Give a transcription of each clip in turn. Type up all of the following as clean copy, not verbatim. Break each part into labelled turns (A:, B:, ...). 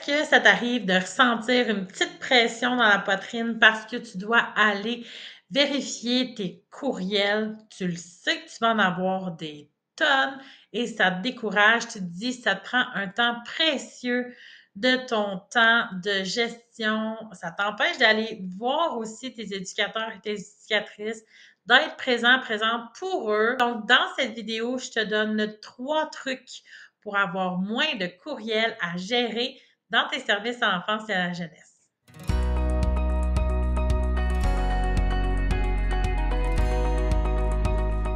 A: que ça t'arrive de ressentir une petite pression dans la poitrine parce que tu dois aller vérifier tes courriels? Tu le sais que tu vas en avoir des tonnes et ça te décourage. Tu te dis, ça te prend un temps précieux de ton temps de gestion. Ça t'empêche d'aller voir aussi tes éducateurs et tes éducatrices, d'être présent pour eux. Donc, dans cette vidéo, je te donne 3 trucs pour avoir moins de courriels à gérer dans tes services à l'enfance et à la jeunesse.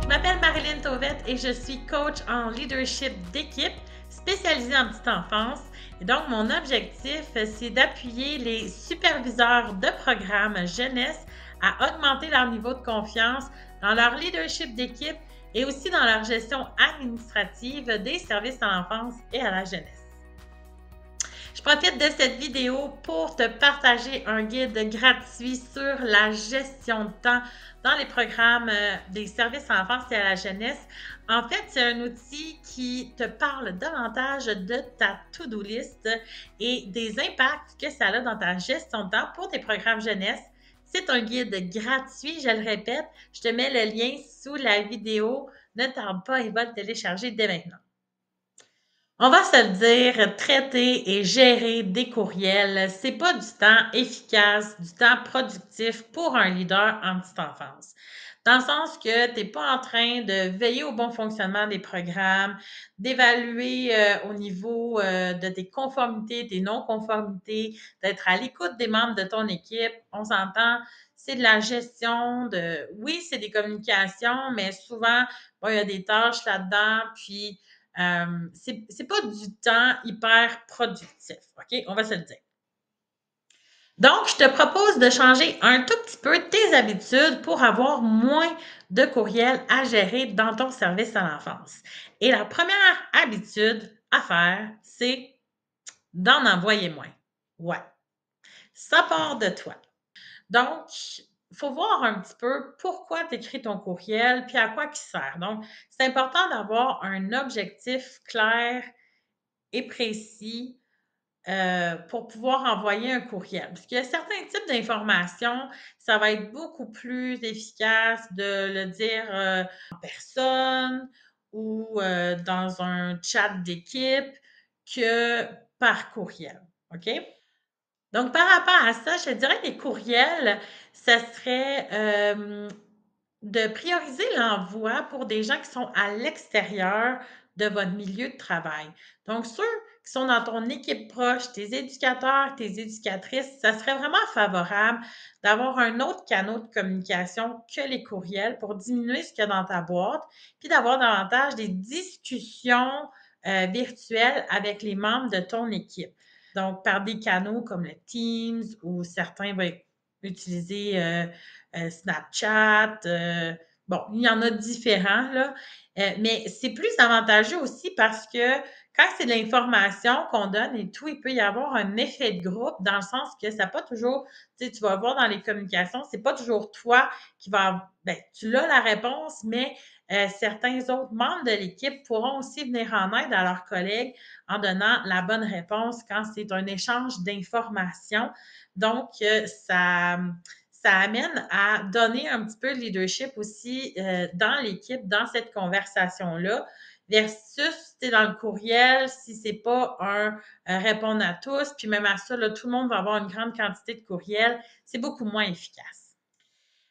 A: Je m'appelle Marilyn Tauvette et je suis coach en leadership d'équipe spécialisée en petite enfance. Et donc, mon objectif, c'est d'appuyer les superviseurs de programmes jeunesse à augmenter leur niveau de confiance dans leur leadership d'équipe et aussi dans leur gestion administrative des services à l'enfance et à la jeunesse. Je profite de cette vidéo pour te partager un guide gratuit sur la gestion de temps dans les programmes des services à l'enfance et à la jeunesse. En fait, c'est un outil qui te parle davantage de ta to-do list et des impacts que ça a dans ta gestion de temps pour tes programmes jeunesse. C'est un guide gratuit, je le répète. Je te mets le lien sous la vidéo. Ne tarde pas et va le télécharger dès maintenant. On va se le dire, traiter et gérer des courriels, c'est pas du temps efficace, du temps productif pour un leader en petite enfance. Dans le sens que tu n'es pas en train de veiller au bon fonctionnement des programmes, d'évaluer au niveau de tes conformités, tes non-conformités, d'être à l'écoute des membres de ton équipe. On s'entend, c'est de la gestion de... Oui, c'est des communications, mais souvent, bon, il y a des tâches là-dedans, puis c'est pas du temps hyper productif, OK? On va se le dire. Donc, je te propose de changer un tout petit peu tes habitudes pour avoir moins de courriels à gérer dans ton service à l'enfance. Et la première habitude à faire, c'est d'en envoyer moins. Ouais, ça part de toi. Donc, il faut voir un petit peu pourquoi tu écris ton courriel puis à quoi il sert. Donc, c'est important d'avoir un objectif clair et précis pour pouvoir envoyer un courriel. Parce qu'il y a certains types d'informations, ça va être beaucoup plus efficace de le dire en personne ou dans un chat d'équipe que par courriel. OK? Donc, par rapport à ça, je te dirais que les courriels, ça serait de prioriser l'envoi pour des gens qui sont à l'extérieur de votre milieu de travail. Donc, ceux qui sont dans ton équipe proche, tes éducateurs, tes éducatrices, ça serait vraiment favorable d'avoir un autre canal de communication que les courriels pour diminuer ce qu'il y a dans ta boîte, puis d'avoir davantage des discussions virtuelles avec les membres de ton équipe. Donc, par des canaux comme le Teams ou certains vont utiliser Snapchat. Bon, il y en a différents, là. Mais c'est plus avantageux aussi parce que quand c'est de l'information qu'on donne et tout, il peut y avoir un effet de groupe dans le sens que ça n'a pas toujours, tu sais, tu vas voir dans les communications, c'est pas toujours toi qui va, ben, tu as la réponse, mais certains autres membres de l'équipe pourront aussi venir en aide à leurs collègues en donnant la bonne réponse quand c'est un échange d'informations. Donc, ça amène à donner un petit peu de leadership aussi dans l'équipe, dans cette conversation-là, versus, tu sais, dans le courriel, si c'est pas un répondre à tous, puis même à ça, là, tout le monde va avoir une grande quantité de courriels, c'est beaucoup moins efficace.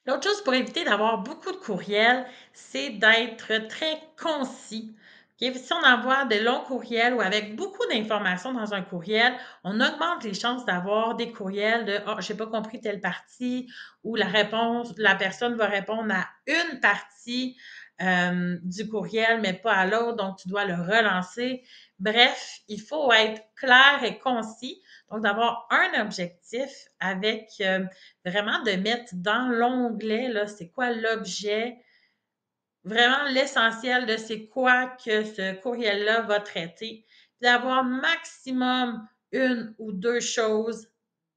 A: L'autre chose pour éviter d'avoir beaucoup de courriels, c'est d'être très concis. Okay? Si on envoie de longs courriels ou avec beaucoup d'informations dans un courriel, on augmente les chances d'avoir des courriels de « Ah, j'ai pas compris telle partie » ou la réponse, la personne va répondre à une partie du courriel, mais pas à l'autre, donc tu dois le relancer. Bref, il faut être clair et concis. Donc, d'avoir un objectif avec vraiment de mettre dans l'onglet, là, c'est quoi l'objet, vraiment l'essentiel de c'est quoi que ce courriel-là va traiter, puis d'avoir maximum une ou deux choses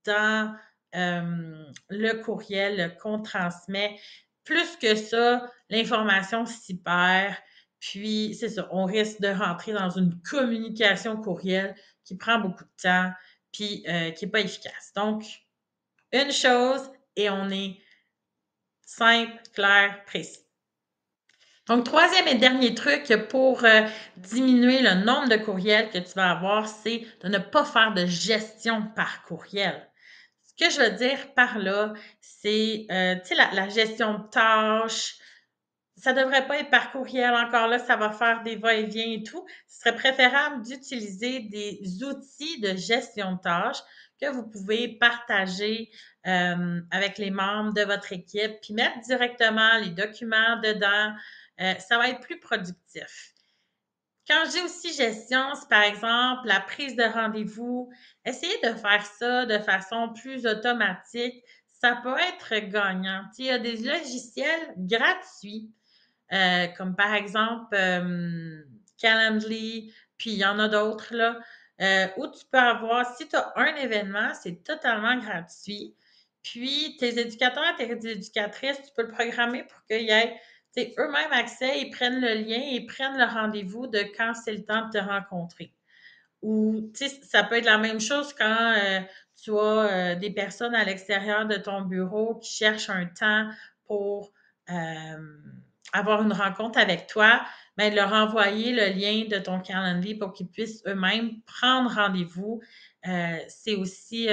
A: dans le courriel qu'on transmet. Plus que ça, l'information s'y perd, puis c'est ça, on risque de rentrer dans une communication courriel qui prend beaucoup de temps, puis qui n'est pas efficace. Donc, une chose et on est simple, clair, précis. Donc, troisième et dernier truc pour diminuer le nombre de courriels que tu vas avoir, c'est de ne pas faire de gestion par courriel. Ce que je veux dire par là, c'est, tu sais, la gestion de tâches, ça ne devrait pas être par courriel. Encore là, ça va faire des va-et-vient et tout. Ce serait préférable d'utiliser des outils de gestion de tâches que vous pouvez partager avec les membres de votre équipe, puis mettre directement les documents dedans. Ça va être plus productif. Quand je dis aussi gestion, c'est par exemple la prise de rendez-vous. Essayez de faire ça de façon plus automatique. Ça peut être gagnant. Il y a des logiciels gratuits, comme par exemple Calendly, puis il y en a d'autres là, où tu peux avoir, si tu as un événement, c'est totalement gratuit. Puis tes éducateurs, tes éducatrices, tu peux le programmer pour qu'ils aient eux-mêmes accès, ils prennent le lien, ils prennent le rendez-vous de quand c'est le temps de te rencontrer. Ou, tu sais, ça peut être la même chose quand tu as des personnes à l'extérieur de ton bureau qui cherchent un temps pour avoir une rencontre avec toi, bien, leur envoyer le lien de ton calendrier pour qu'ils puissent eux-mêmes prendre rendez-vous. C'est aussi,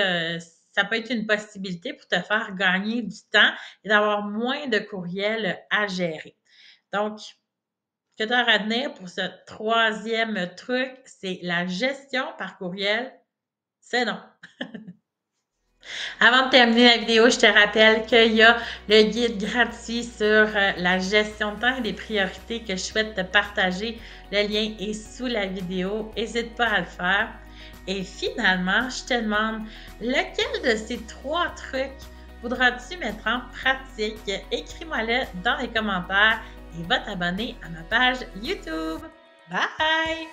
A: ça peut être une possibilité pour te faire gagner du temps et d'avoir moins de courriels à gérer. Donc, ce que tu as à retenir pour ce troisième truc, c'est la gestion par courriel, c'est non. Avant de terminer la vidéo, je te rappelle qu'il y a le guide gratuit sur la gestion de temps et des priorités que je souhaite te partager. Le lien est sous la vidéo. N'hésite pas à le faire. Et finalement, je te demande, lequel de ces trois trucs voudras-tu mettre en pratique? Écris-moi-le dans les commentaires et va t'abonner à ma page YouTube. Bye!